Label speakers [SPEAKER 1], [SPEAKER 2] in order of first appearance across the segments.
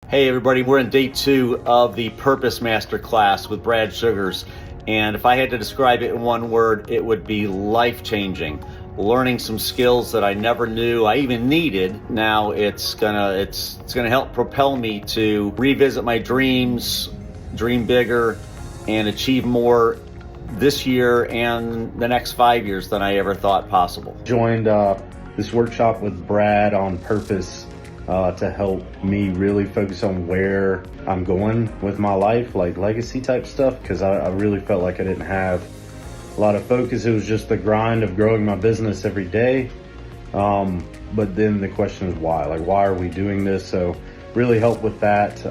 [SPEAKER 1] Hey everybody, we're in day 2 of the Purpose MasterClass with Brad Sugars. And if I had to describe it in one word, it would be life-changing. Learning some skills that I never knew I even needed. Now it's gonna help propel me to revisit my dreams, dream bigger, and achieve more this year and the next 5 years than I ever thought possible.
[SPEAKER 2] Joined this workshop with Brad on Purpose to help me really focus on where I'm going with my life, like legacy type stuff, because I really felt like I didn't have a lot of focus. It was just the grind of growing my business every day. But then the question is why? Like, why are we doing this? So really help with that.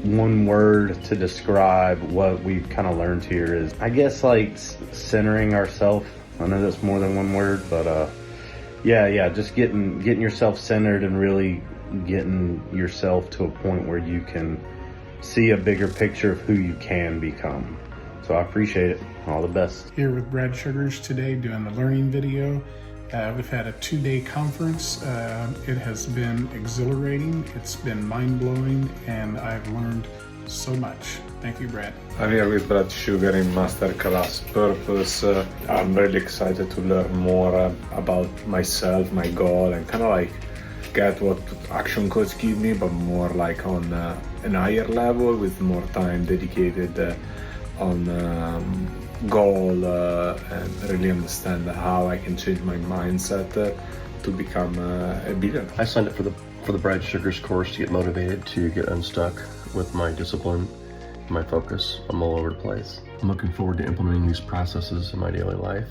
[SPEAKER 2] One word to describe what we've kind of learned here is, I guess, like centering ourselves. I know that's more than one word, but yeah, just getting yourself centered and really getting yourself to a point where you can see a bigger picture of who you can become. So I appreciate it. All the best.
[SPEAKER 3] Here with Brad Sugars today doing the learning video. We've had a 2-day conference. It has been exhilarating. It's been mind-blowing, and I've learned so much. Thank you, Brad.
[SPEAKER 4] I'm here with Brad Sugar in Masterclass Purpose. I'm really excited to learn more about myself, my goal, and kind of like get what ActionCOACH give me, but more like on an higher level with more time dedicated on goal and really understand how I can change my mindset to become a billionaire.
[SPEAKER 5] I signed up for the Brad Sugars course to get motivated to get unstuck with my discipline, my focus. I'm all over the place. I'm looking forward to implementing these processes in my daily life.